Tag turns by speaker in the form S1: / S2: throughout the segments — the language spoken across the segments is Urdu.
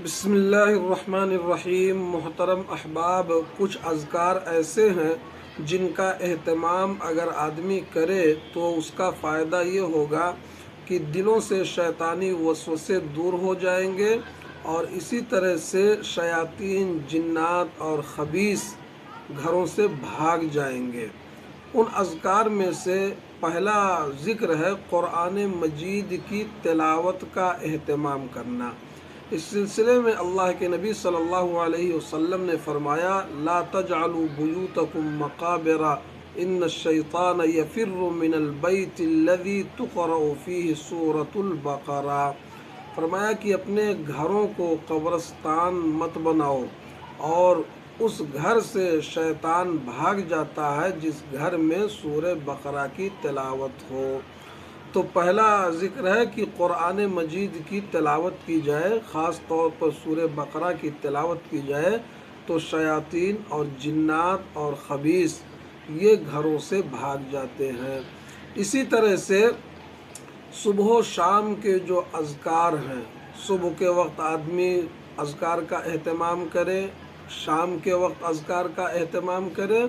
S1: بسم اللہ الرحمن الرحیم۔ محترم احباب، کچھ اذکار ایسے ہیں جن کا اہتمام اگر آدمی کرے تو اس کا فائدہ یہ ہوگا کہ دلوں سے شیطانی وسوسے دور ہو جائیں گے، اور اسی طرح سے شیاطین، جنات اور خبیث گھروں سے بھاگ جائیں گے۔ ان اذکار میں سے پہلا ذکر ہے قرآن مجید کی تلاوت کا اہتمام کرنا۔ اس سلسلے میں اللہ کے نبی صلی اللہ علیہ وسلم نے فرمایا: لا تجعلوا بیوتکم مقابر ان الشیطان یفر من البیت الذی تقرأ فیہ سورۃ البقرہ۔ فرمایا کہ اپنے گھروں کو قبرستان مت بناؤ، اور اس گھر سے شیطان بھاگ جاتا ہے جس گھر میں سورہ بقرہ کی تلاوت ہو۔ تو پہلا ذکر ہے کہ قرآن مجید کی تلاوت کی جائے، خاص طور پر سورہ بقرہ کی تلاوت کی جائے تو شیاطین اور جنات اور خبیث یہ گھروں سے بھاگ جاتے ہیں۔ اسی طرح سے صبح و شام کے جو اذکار ہیں، صبح کے وقت آدمی اذکار کا اہتمام کرے، شام کے وقت اذکار کا اہتمام کرے،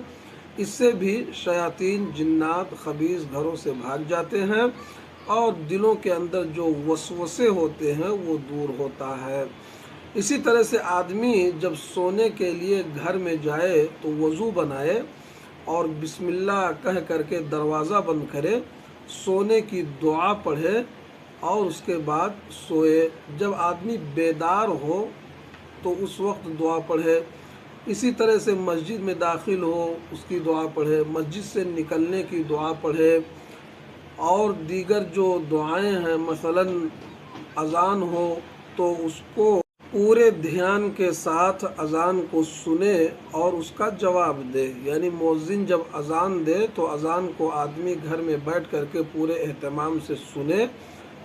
S1: اس سے بھی شیاطین، جنات، خبیث گھروں سے بھاگ جاتے ہیں اور دلوں کے اندر جو وسوسے ہوتے ہیں وہ دور ہوتا ہے۔ اسی طرح سے آدمی جب سونے کے لیے گھر میں جائے تو وضو بنائے اور بسم اللہ کہہ کر کے دروازہ بند کرے، سونے کی دعا پڑھے اور اس کے بعد سوئے۔ جب آدمی بیدار ہو تو اس وقت دعا پڑھے۔ اسی طرح سے مسجد میں داخل ہو اس کی دعا پڑھے، مسجد سے نکلنے کی دعا پڑھے، اور دیگر جو دعائیں ہیں، مثلا اذان ہو تو اس کو پورے دھیان کے ساتھ اذان کو سنے اور اس کا جواب دے۔ یعنی مؤذن جب اذان دے تو اذان کو آدمی گھر میں بیٹھ کر کے پورے اہتمام سے سنے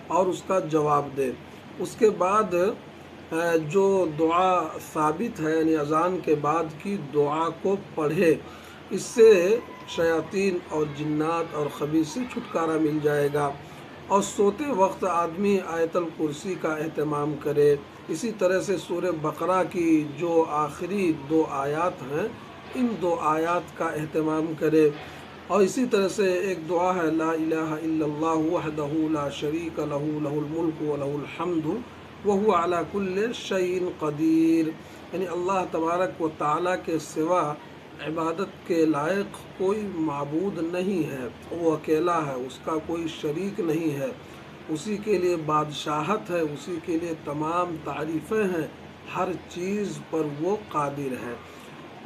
S1: اور اس کا جواب دے۔ اس کے بعد جو دعا ثابت ہے، یعنی اذان کے بعد کی دعا کو پڑھے۔ اس سے شیاطین اور جنات اور خبیث سے چھٹکارا مل جائے گا۔ اور سوتے وقت آدمی آیت الکرسی کا اہتمام کرے۔ اسی طرح سے سورہ بقرہ کی جو آخری 2 آیات ہیں، ان 2 آیات کا اہتمام کرے۔ اور اسی طرح سے ایک دعا ہے: لا الہ الا اللہ وحدہ لا شریک لہ لہ الملک ولہ الحمد وہو علی کل شیء قدیر۔ یعنی اللہ تبارک و تعالیٰ کے سوا عبادت کے لائق کوئی معبود نہیں ہے، وہ اکیلا ہے، اس کا کوئی شریک نہیں ہے، اسی کے لیے بادشاہت ہے، اسی کے لیے تمام تعریفیں ہیں، ہر چیز پر وہ قادر ہے۔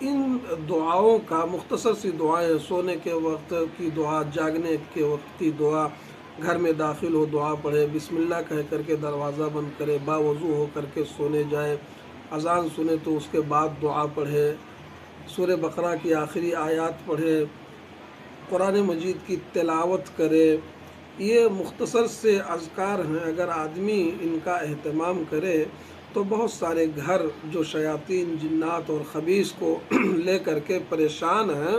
S1: ان دعاؤں کا مختصر سی دعائیں، سونے کے وقت کی دعا، جاگنے کے وقت کی دعا، گھر میں داخل ہو دعا پڑھے، بسم اللہ کہہ کر کے دروازہ بند کرے، باوضو ہو کر کے سونے جائے، اذان سنے تو اس کے بعد دعا پڑھے، سورہ بقرہ کی آخری آیات پڑھے، قرآن مجید کی تلاوت کرے۔ یہ مختصر سے اذکار ہیں، اگر آدمی ان کا اہتمام کرے تو بہت سارے گھر جو شیاطین، جنات اور خبیث کو لے کر کے پریشان ہیں،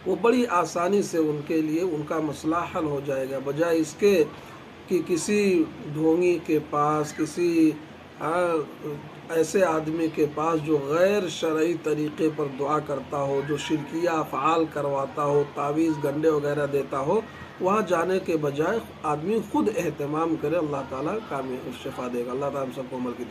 S1: وہ بڑی آسانی سے ان کے لیے ان کا مسئلہ حل ہو جائے گا، بجائے اس کے کہ کسی ڈھونگی کے پاس، کسی ایسے آدمی کے پاس جو غیر شرعی طریقے پر دعا کرتا ہو، جو شرکیہ افعال کرواتا ہو، تعویذ گنڈے وغیرہ دیتا ہو، وہاں جانے کے بجائے آدمی خود اہتمام کرے۔ اللہ تعالیٰ کامیاب شفا دے گا۔ اللہ تعالیٰ ہم سب کو عمل کی توفیق